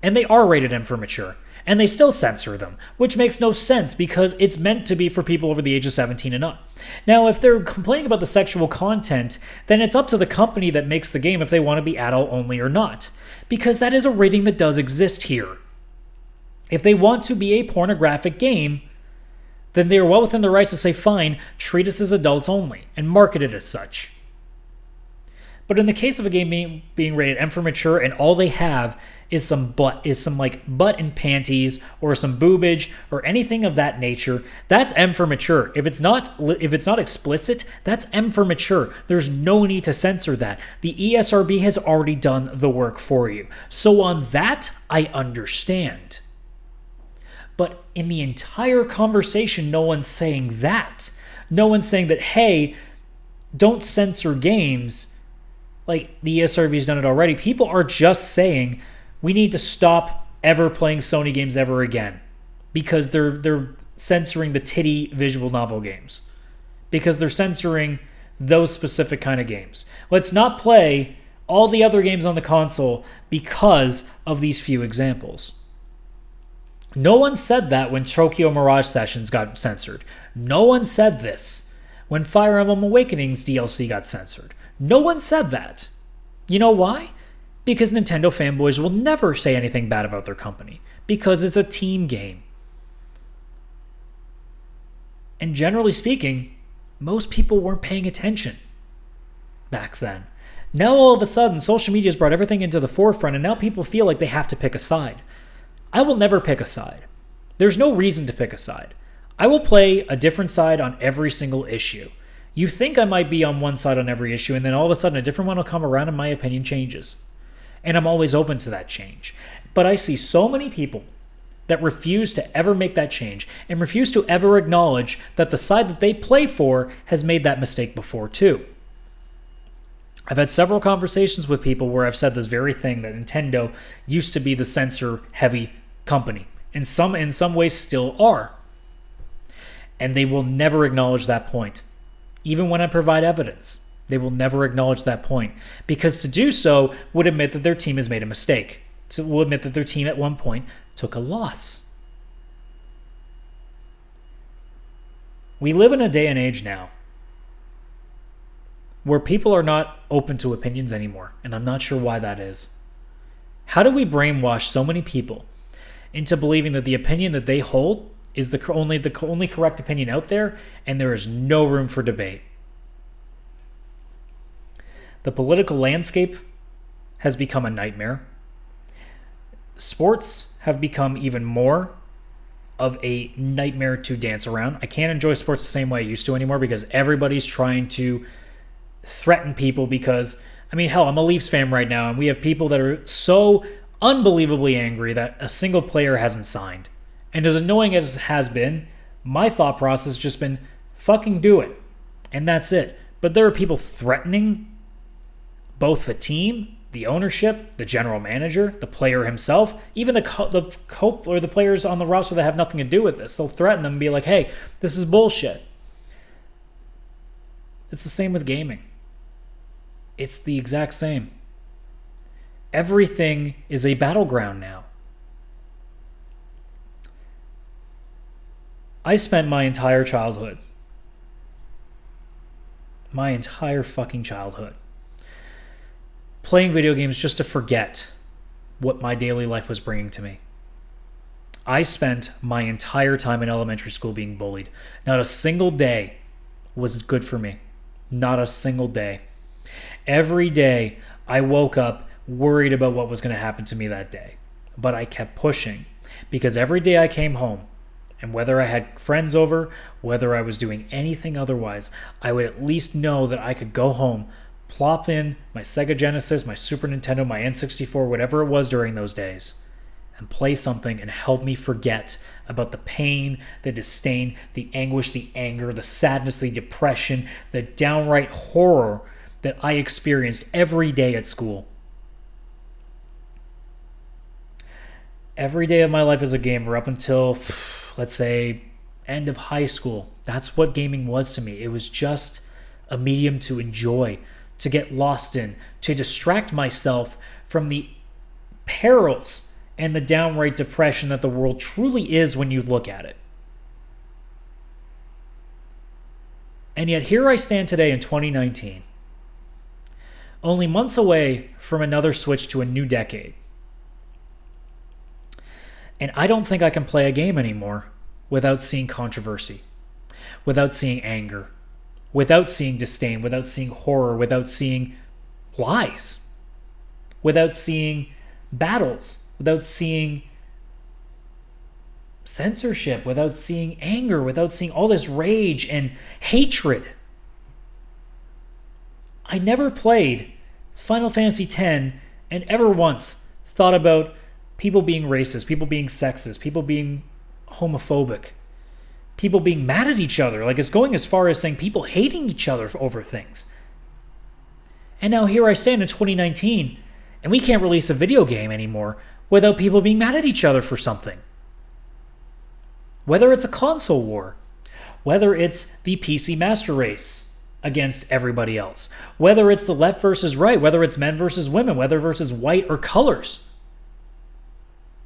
And they are rated M for mature. And they still censor them, which makes no sense because it's meant to be for people over the age of 17 and up. Now, if they're complaining about the sexual content, then it's up to the company that makes the game if they want to be adult only or not, because that is a rating that does exist here. If they want to be a pornographic game, then they are well within their rights to say, fine, treat us as adults only and market it as such. But in the case of a game being rated M for mature and all they have is some butt and panties or some boobage or anything of that nature, that's M for mature. If it's not explicit, that's M for mature. There's no need to censor that. The ESRB has already done the work for you. So on that, I understand. But in the entire conversation, no one's saying that. No one's saying that, hey, don't censor games. Like the ESRB's done it already. People are just saying we need to stop ever playing Sony games ever again because they're censoring the titty visual novel games, because they're censoring those specific kind of games. Let's not play all the other games on the console because of these few examples. No one said that when Tokyo Mirage Sessions got censored. No one said this when Fire Emblem Awakening's DLC got censored. No one said that. You know why? Because Nintendo fanboys will never say anything bad about their company. Because it's a team game. And generally speaking, most people weren't paying attention back then. Now all of a sudden, social media has brought everything into the forefront, and now people feel like they have to pick a side. I will never pick a side. There's no reason to pick a side. I will play a different side on every single issue. You think I might be on one side on every issue, and then all of a sudden a different one will come around and my opinion changes. And I'm always open to that change. But I see so many people that refuse to ever make that change and refuse to ever acknowledge that the side that they play for has made that mistake before too. I've had several conversations with people where I've said this very thing, that Nintendo used to be the censor-heavy company. In some ways still are. And they will never acknowledge that point. Even when I provide evidence, they will never acknowledge that point. Because to do so would admit that their team has made a mistake. So will admit that their team at one point took a loss. We live in a day and age now where people are not open to opinions anymore, and I'm not sure why that is. How do we brainwash so many people into believing that the opinion that they hold is the only correct opinion out there, and there is no room for debate? The political landscape has become a nightmare. Sports have become even more of a nightmare to dance around. I can't enjoy sports the same way I used to anymore because everybody's trying to threaten people because, I mean, hell, I'm a Leafs fan right now, and we have people that are so unbelievably angry that a single player hasn't signed. And as annoying as it has been, my thought process has just been, fucking do it. And that's it. But there are people threatening both the team, the ownership, the general manager, the player himself, even the players on the roster that have nothing to do with this. They'll threaten them and be like, hey, this is bullshit. It's the same with gaming. It's the exact same. Everything is a battleground now. I spent my entire childhood, my entire fucking childhood, playing video games just to forget what my daily life was bringing to me. I spent my entire time in elementary school being bullied. Not a single day was good for me. Not a single day. Every day I woke up worried about what was going to happen to me that day. But I kept pushing because every day I came home, and whether I had friends over, whether I was doing anything otherwise, I would at least know that I could go home, plop in my Sega Genesis, my Super Nintendo, my N64, whatever it was during those days, and play something and help me forget about the pain, the disdain, the anguish, the anger, the sadness, the depression, the downright horror that I experienced every day at school. Every day of my life as a gamer up until, let's say, end of high school. That's what gaming was to me. It was just a medium to enjoy, to get lost in, to distract myself from the perils and the downright depression that the world truly is when you look at it. And yet here I stand today in 2019, only months away from another switch to a new decade. And I don't think I can play a game anymore without seeing controversy, without seeing anger, without seeing disdain, without seeing horror, without seeing lies, without seeing battles, without seeing censorship, without seeing anger, without seeing all this rage and hatred. I never played Final Fantasy X and ever once thought about people being racist, people being sexist, people being homophobic, people being mad at each other. Like, it's going as far as saying people hating each other over things. And now here I stand in 2019, and we can't release a video game anymore without people being mad at each other for something. Whether it's a console war, whether it's the PC Master Race, against everybody else. Whether it's the left versus right, whether it's men versus women, whether versus white or colors.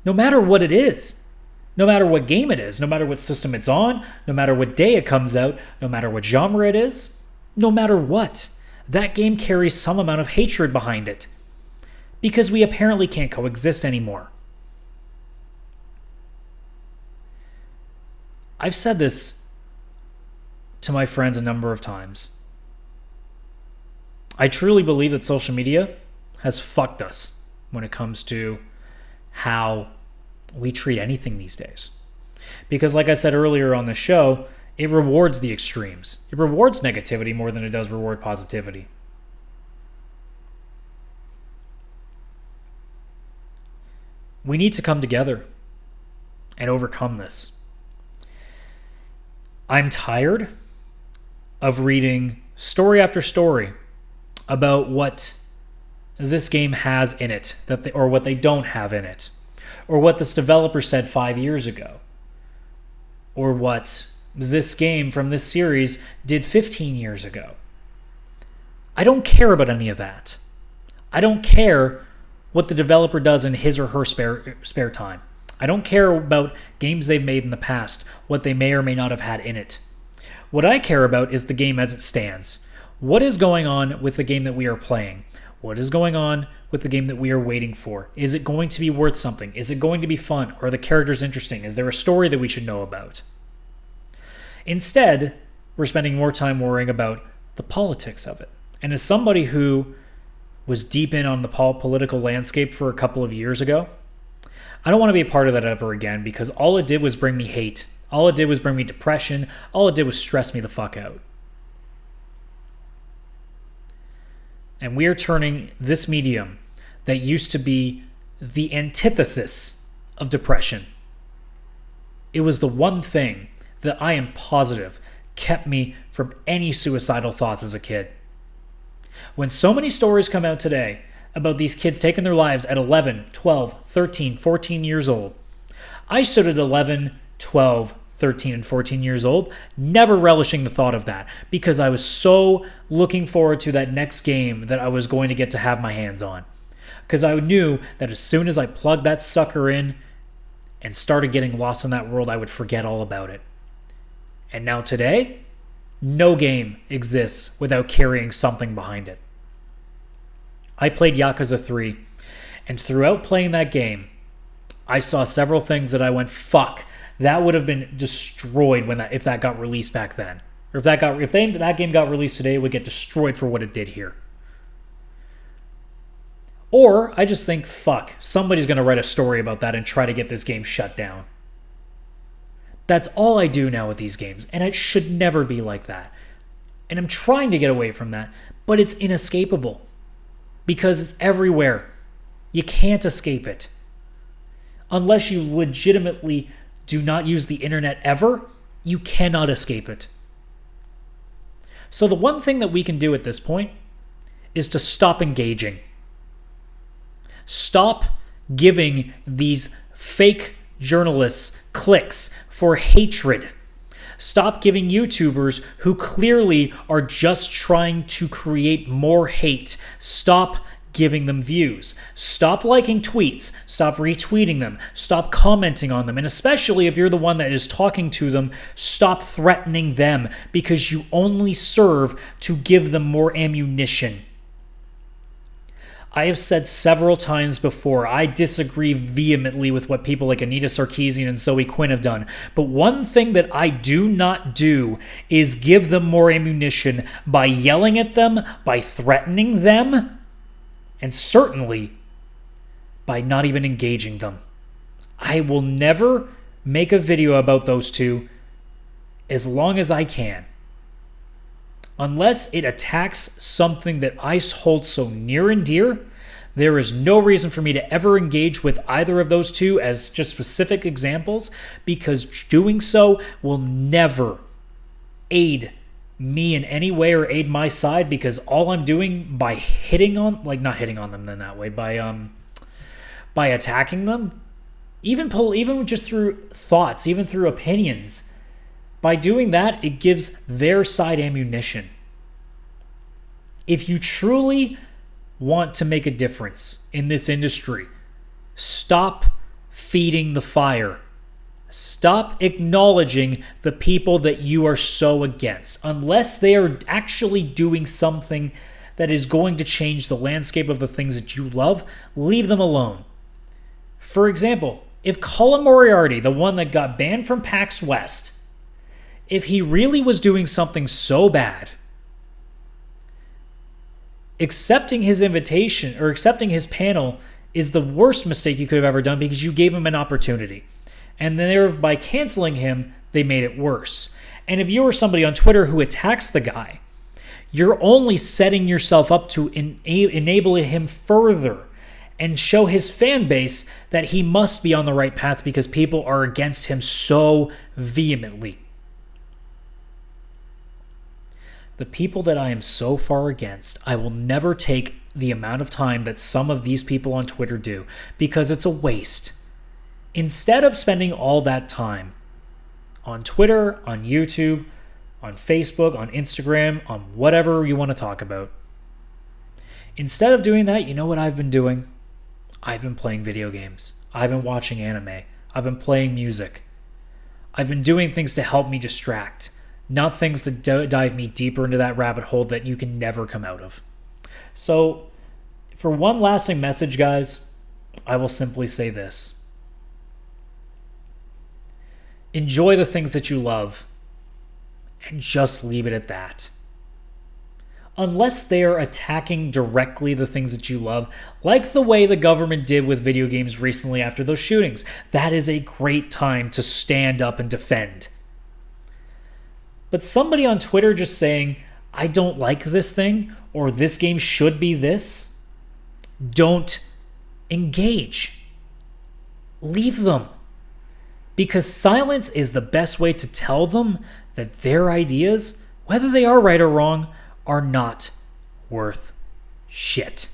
No matter what it is, no matter what game it is, no matter what system it's on, no matter what day it comes out, no matter what genre it is, no matter what, that game carries some amount of hatred behind it. Because we apparently can't coexist anymore. I've said this to my friends a number of times. I truly believe that social media has fucked us when it comes to how we treat anything these days. Because like I said earlier on the show, it rewards the extremes. It rewards negativity more than it does reward positivity. We need to come together and overcome this. I'm tired of reading story after story about what this game has in it, or what they don't have in it, or what this developer said 5 years ago, or what this game from this series did 15 years ago. I don't care about any of that. I don't care what the developer does in his or her spare time. I don't care about games they've made in the past, what they may or may not have had in it. What I care about is the game as it stands. What is going on with the game that we are playing? What is going on with the game that we are waiting for? Is it going to be worth something? Is it going to be fun? Are the characters interesting? Is there a story that we should know about? Instead, we're spending more time worrying about the politics of it. And as somebody who was deep in on the political landscape for a couple of years ago, I don't want to be a part of that ever again, because all it did was bring me hate. All it did was bring me depression. All it did was stress me the fuck out. And we are turning this medium that used to be the antithesis of depression. It was the one thing that I am positive kept me from any suicidal thoughts as a kid. When so many stories come out today about these kids taking their lives at 11, 12, 13, 14 years old, I stood at 11, 12, 13, and 14 years old, never relishing the thought of that, because I was so looking forward to that next game that I was going to get to have my hands on. Because I knew that as soon as I plugged that sucker in and started getting lost in that world, I would forget all about it. And now today, no game exists without carrying something behind it. I played Yakuza 3, and throughout playing that game, I saw several things that I went, fuck, that would have been destroyed if that got released back then. Or if that game got released today, it would get destroyed for what it did here. Or I just think, fuck, somebody's going to write a story about that and try to get this game shut down. That's all I do now with these games, and it should never be like that. And I'm trying to get away from that, but it's inescapable. Because it's everywhere. You can't escape it. Unless you legitimately do not use the internet ever, you cannot escape it. So the one thing that we can do at this point is to stop engaging. Stop giving these fake journalists clicks for hatred. Stop giving YouTubers who clearly are just trying to create more hate. Stop giving them views. Stop liking tweets. Stop retweeting them. Stop commenting on them. And especially if you're the one that is talking to them, stop threatening them, because you only serve to give them more ammunition. I have said several times before, I disagree vehemently with what people like Anita Sarkeesian and Zoe Quinn have done. But one thing that I do not do is give them more ammunition by yelling at them, by threatening them, and certainly by not even engaging them. I will never make a video about those two as long as I can. Unless it attacks something that I hold so near and dear, there is no reason for me to ever engage with either of those two as just specific examples, because doing so will never aid me in any way or aid my side, because all I'm doing by not hitting on them in that way, by attacking them, even just through thoughts, even through opinions, by doing that, it gives their side ammunition. If you truly want to make a difference in this industry, stop feeding the fire. Stop acknowledging the people that you are so against. Unless they are actually doing something that is going to change the landscape of the things that you love, leave them alone. For example, if Colin Moriarty, the one that got banned from PAX West, if he really was doing something so bad, accepting his invitation or accepting his panel is the worst mistake you could have ever done because you gave him an opportunity. And then by canceling him, they made it worse. And if you are somebody on Twitter who attacks the guy, you're only setting yourself up to enable him further and show his fan base that he must be on the right path because people are against him so vehemently. The people that I am so far against, I will never take the amount of time that some of these people on Twitter do because it's a waste. Instead of spending all that time on Twitter, on YouTube, on Facebook, on Instagram, on whatever you want to talk about, instead of doing that, you know what I've been doing? I've been playing video games. I've been watching anime. I've been playing music. I've been doing things to help me distract, not things that dive me deeper into that rabbit hole that you can never come out of. So, for one lasting message, guys, I will simply say this. Enjoy the things that you love and just leave it at that. Unless they are attacking directly the things that you love, like the way the government did with video games recently after those shootings, that is a great time to stand up and defend. But somebody on Twitter just saying, I don't like this thing, or this game should be this, don't engage. Leave them. Because silence is the best way to tell them that their ideas, whether they are right or wrong, are not worth shit.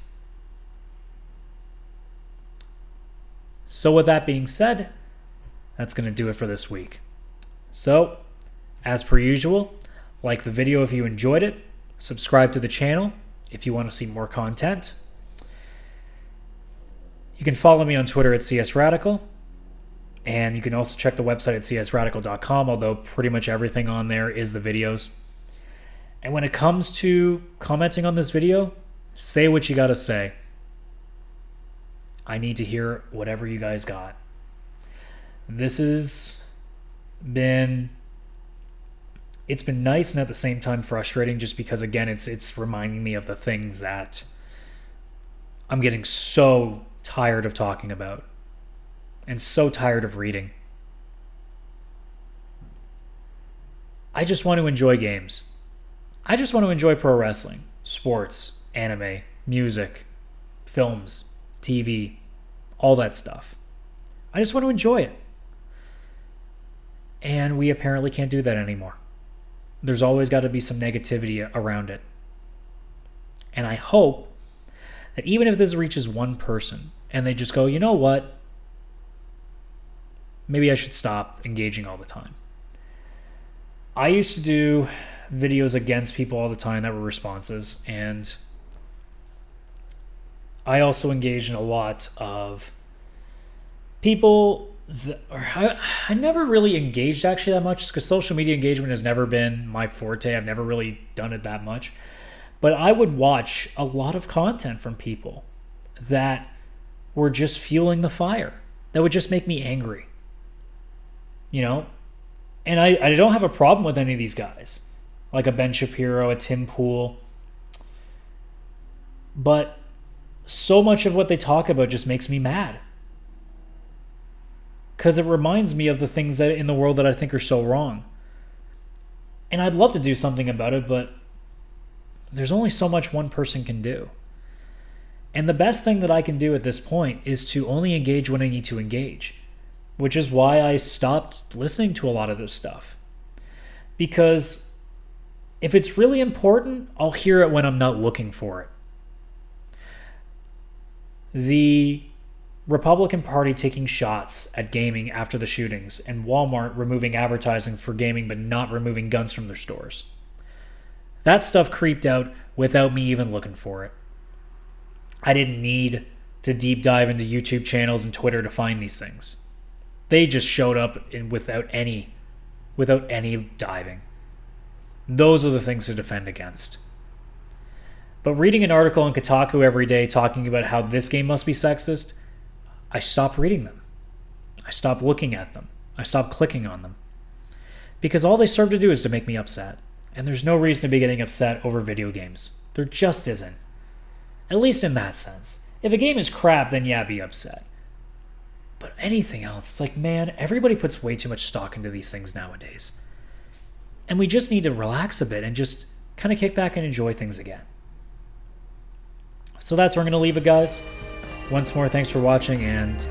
So with that being said, that's going to do it for this week. So, as per usual, like the video if you enjoyed it, subscribe to the channel if you want to see more content. You can follow me on Twitter at CSRadical. And you can also check the website at csradical.com, although pretty much everything on there is the videos. And when it comes to commenting on this video, say what you got to say. I need to hear whatever you guys got. This has been... It's been nice and at the same time frustrating just because, again, it's reminding me of the things that I'm getting so tired of talking about. And so tired of reading. I just want to enjoy games. I just want to enjoy pro wrestling, sports, anime, music, films, TV, all that stuff. I just want to enjoy it. And we apparently can't do that anymore. There's always got to be some negativity around it. And I hope that even if this reaches one person and they just go, you know what? Maybe I should stop engaging all the time. I used to do videos against people all the time that were responses, and I also engaged in a lot of people that I never really engaged actually that much because social media engagement has never been my forte. I've never really done it that much. But I would watch a lot of content from people that were just fueling the fire, that would just make me angry. You know, and I don't have a problem with any of these guys, like a Ben Shapiro, a Tim Pool. But so much of what they talk about just makes me mad. Because it reminds me of the things that in the world that I think are so wrong. And I'd love to do something about it, but there's only so much one person can do. And the best thing that I can do at this point is to only engage when I need to engage. Which is why I stopped listening to a lot of this stuff. Because if it's really important, I'll hear it when I'm not looking for it. The Republican Party taking shots at gaming after the shootings, and Walmart removing advertising for gaming but not removing guns from their stores. That stuff creeped out without me even looking for it. I didn't need to deep dive into YouTube channels and Twitter to find these things. They just showed up without any diving. Those are the things to defend against. But reading an article on Kotaku every day talking about how this game must be sexist, I stopped reading them. I stopped looking at them. I stopped clicking on them. Because all they serve to do is to make me upset. And there's no reason to be getting upset over video games. There just isn't. At least in that sense. If a game is crap, then yeah, be upset. But anything else, it's like, man, everybody puts way too much stock into these things nowadays. And we just need to relax a bit and just kind of kick back and enjoy things again. So that's where I'm going to leave it, guys. Once more, thanks for watching, and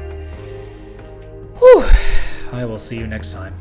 I will see you next time.